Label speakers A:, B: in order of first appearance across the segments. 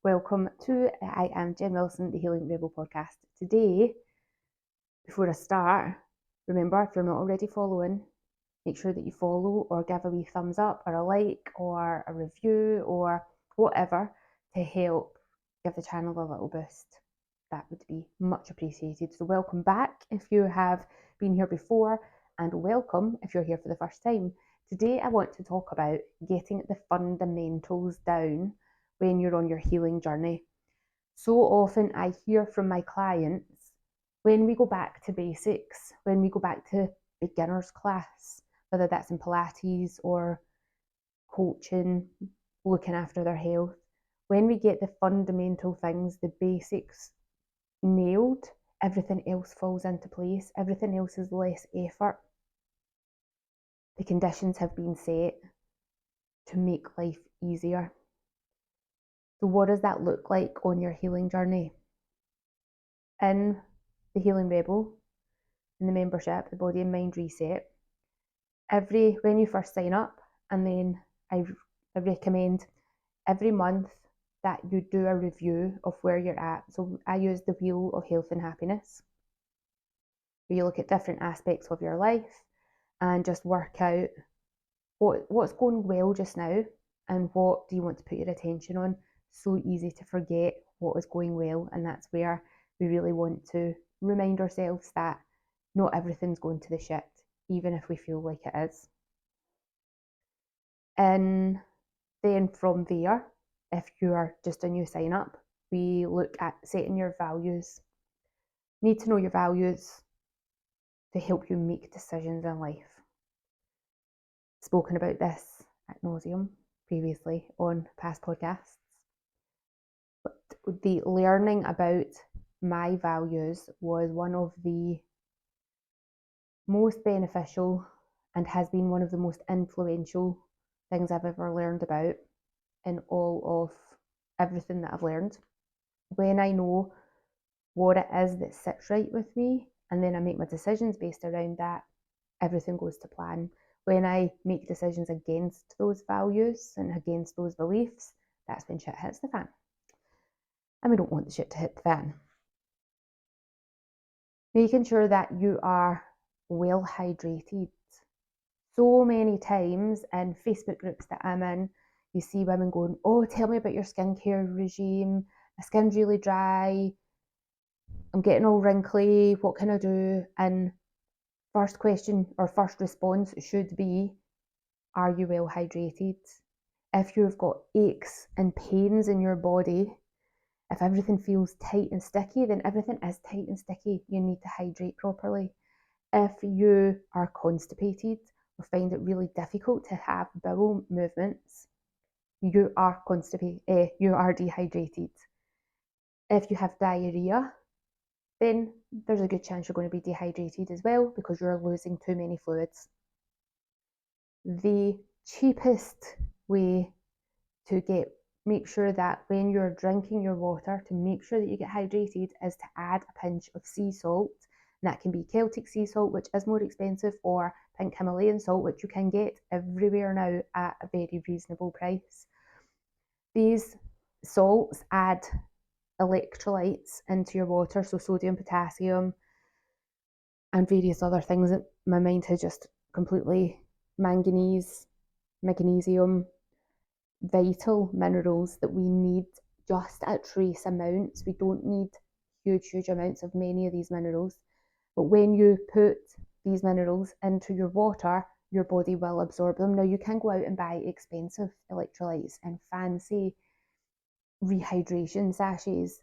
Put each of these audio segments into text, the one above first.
A: Welcome to I Am Jen Wilson, the Healing Rebel podcast. Today, before I start, remember, if you're not already following, make sure that you follow or give a wee thumbs up or a like or a review or whatever to help give the channel a little boost. That would be much appreciated. So welcome back if you have been here before, and welcome if you're here for the first time. Today I want to talk about getting the fundamentals down when you're on your healing journey. So often I hear from my clients, when we go back to basics, when we go back to beginner's class, whether that's in Pilates or coaching, looking after their health, when we get the fundamental things, the basics nailed, everything else falls into place, everything else is less effort. The conditions have been set to make life easier. So what does that look like on your healing journey? In the Healing Rebel, in the membership, the Body and Mind Reset, when you first sign up, and then I recommend every month that you do a review of where you're at. So I use the Wheel of Health and Happiness, where you look at different aspects of your life and just work out what's going well just now and what do you want to put your attention on. So easy to forget what is going well, and that's where we really want to remind ourselves that not everything's going to the shit, even if we feel like it is. And then from there, if you are just a new sign up, we look at setting your values. You need to know your values to help you make decisions in life. Spoken about this ad nauseum previously on past podcasts. But the learning about my values was one of the most beneficial and has been one of the most influential things I've ever learned about in all of everything that I've learned. When I know what it is that sits right with me, and then I make my decisions based around that, everything goes to plan. When I make decisions against those values and against those beliefs, that's when shit hits the fan. And we don't want the shit to hit the fan. Making sure that you are well hydrated. So many times in Facebook groups that I'm in, you see women going, oh, tell me about your skincare regime. My skin's really dry. I'm getting all wrinkly. What can I do? And first question or first response should be, are you well hydrated? If you've got aches and pains in your body, if everything feels tight and sticky, then everything is tight and sticky. You need to hydrate properly. If you are constipated or find it really difficult to have bowel movements, you are dehydrated. If you have diarrhea, then there's a good chance you're going to be dehydrated as well because you're losing too many fluids. The cheapest way to make sure that when you're drinking your water, to make sure that you get hydrated, is to add a pinch of sea salt. And that can be Celtic sea salt, which is more expensive, or pink Himalayan salt, which you can get everywhere now at a very reasonable price. These salts add electrolytes into your water, so sodium, potassium, and various other things that my mind has just completely, manganese, magnesium, vital minerals that we need just at trace amounts. We don't need huge amounts of many of these minerals. But when you put these minerals into your water, your body will absorb them. Now, you can go out and buy expensive electrolytes and fancy rehydration sachets,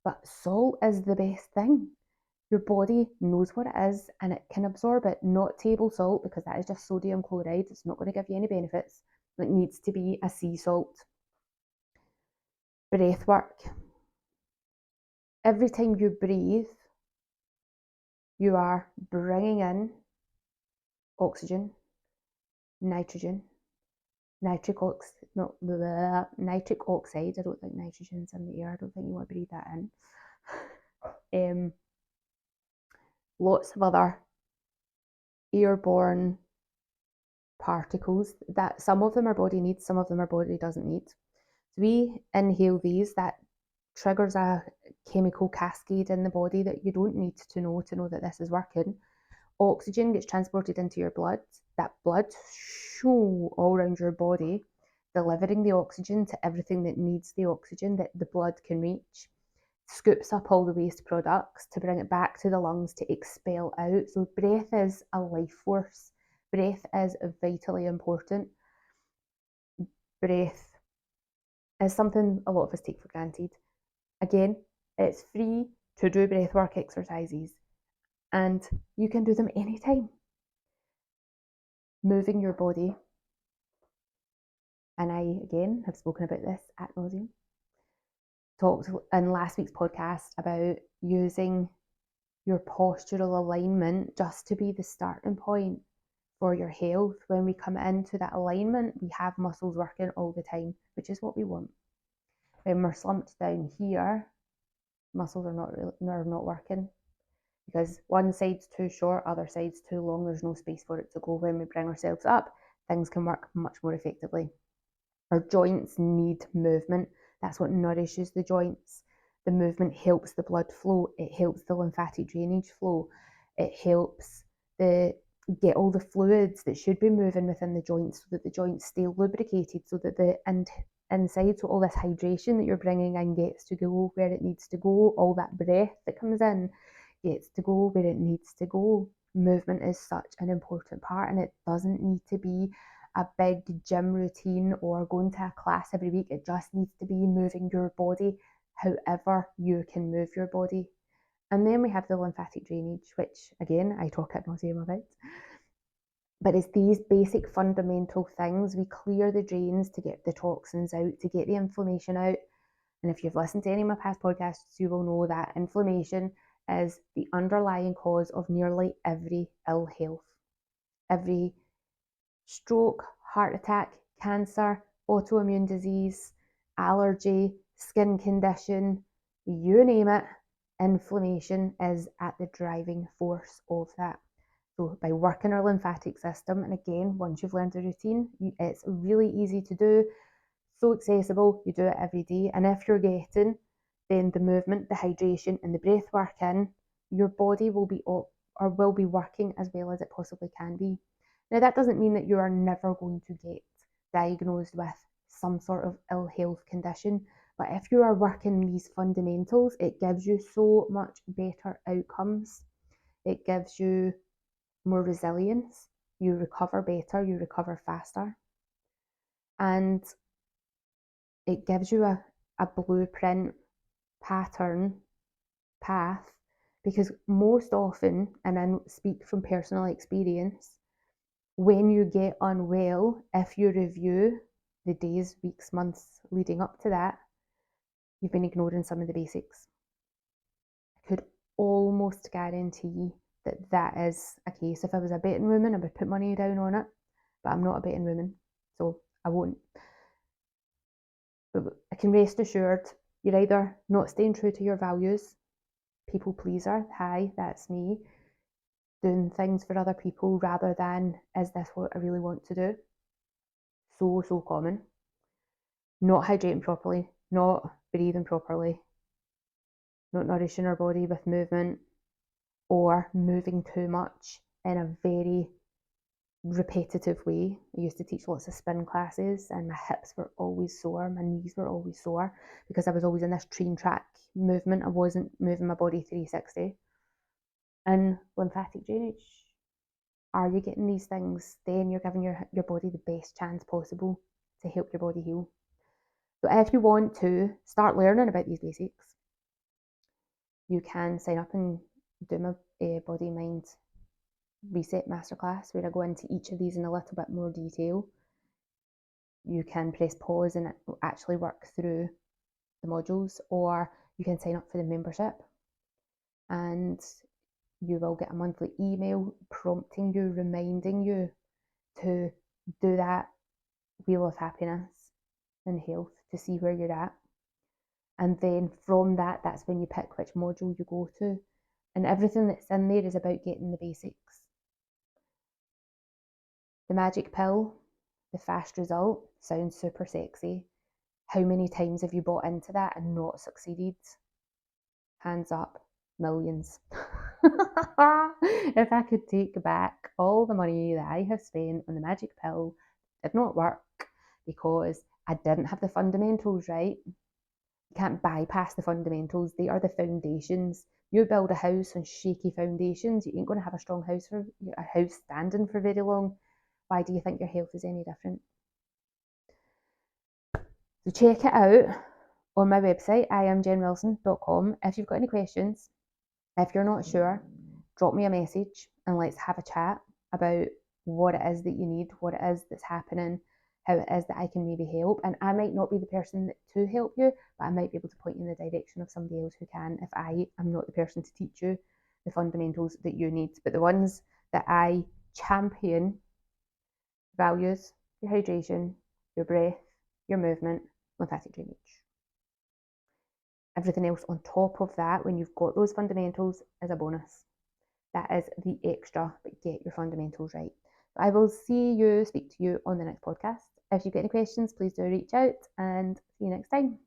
A: but salt is the best thing. Your body knows what it is and it can absorb it, not table salt, because that is just sodium chloride. It's not going to give you any benefits. It needs to be a sea salt. Breath work. Every time you breathe, you are bringing in oxygen, nitrogen, nitric oxide. I don't think nitrogen's in the air. I don't think you want to breathe that in. Lots of other airborne particles that some of them our body needs, some of them our body doesn't need. So we inhale these, that triggers a chemical cascade in the body that you don't need to know that this is working. Oxygen gets transported into your blood. That blood all around your body, delivering the oxygen to everything that needs the oxygen that the blood can reach. Scoops up all the waste products to bring it back to the lungs to expel out. So breath is a life force. Breath is vitally important. Breath is something a lot of us take for granted. Again, it's free to do breathwork exercises, and you can do them anytime. Moving your body, and I again have spoken about this ad nauseum. Talked in last week's podcast about using your postural alignment just to be the starting point for your health. When we come into that alignment, we have muscles working all the time, which is what we want. When we're slumped down here, muscles are not working because one side's too short, other side's too long. There's no space for it to go. When we bring ourselves up, things can work much more effectively. Our joints need movement. That's what nourishes the joints. The movement helps the blood flow. It helps the lymphatic drainage flow. It helps get all the fluids that should be moving within the joints so that the joints stay lubricated, so that the inside, so all this hydration that you're bringing in gets to go where it needs to go. All that breath that comes in gets to go where it needs to go. Movement is such an important part, and it doesn't need to be a big gym routine or going to a class every week. It just needs to be moving your body however you can move your body. And then we have the lymphatic drainage, which again I talk ad nauseum about. But it's these basic fundamental things. We clear the drains to get the toxins out, to get the inflammation out. And if you've listened to any of my past podcasts, you will know that inflammation is the underlying cause of nearly every ill health. Every stroke, heart attack, cancer, autoimmune disease, allergy, skin condition, you name it, inflammation is at the driving force of that. So by working our lymphatic system, and again, once you've learned the routine, it's really easy to do, so accessible, you do it every day. And if you're getting then the movement, the hydration, and the breath work in, your body will be working as well as it possibly can be. Now, that doesn't mean that you are never going to get diagnosed with some sort of ill health condition, but if you are working these fundamentals, it gives you so much better outcomes. It gives you more resilience, you recover better, you recover faster, and it gives you a blueprint path, because most often, and I speak from personal experience, when you get unwell, if you review the days, weeks, months leading up to that, you've been ignoring some of the basics. I could almost guarantee that is a case. If I was a betting woman, I would put money down on it, but I'm not a betting woman, so I won't. But I can rest assured, you're either not staying true to your values, people pleaser, hi, that's me, doing things for other people rather than, is this what I really want to do? So common. Not hydrating properly, not breathing properly, not nourishing our body with movement, or moving too much in a very repetitive way. I used to teach lots of spin classes, and my hips were always sore, my knees were always sore, because I was always in this train track movement. I wasn't moving my body 360. And lymphatic drainage, are you getting these things? Then you're giving your body the best chance possible to help your body heal. So if you want to start learning about these basics, you can sign up and do my body mind reset masterclass, where I go into each of these in a little bit more detail. You can press pause and actually work through the modules, or you can sign up for the membership, and you will get a monthly email prompting you, reminding you to do that wheel of happiness and health to see where you're at. And then from that, that's when you pick which module you go to. And everything that's in there is about getting the basics. The magic pill, the fast result, sounds super sexy. How many times have you bought into that and not succeeded? Hands up, millions. If I could take back all the money that I have spent on the magic pill, it did not work because I didn't have the fundamentals right. You can't bypass the fundamentals. They are the foundations. You build a house on shaky foundations, you ain't going to have a strong house standing for very long. Why do you think your health is any different? So check it out on my website, iamjenwilson.com. If you've got any questions, if you're not sure, drop me a message and let's have a chat about what it is that you need, what it is that's happening, how it is that I can maybe help. And I might not be the person to help you, but I might be able to point you in the direction of somebody else who can if I am not the person to teach you the fundamentals that you need. But the ones that I champion: values, your hydration, your breath, your movement, lymphatic drainage. Everything else on top of that, when you've got those fundamentals, is a bonus. That is the extra, but get your fundamentals right. I will speak to you on the next podcast. If you've got any questions, please do reach out, and see you next time.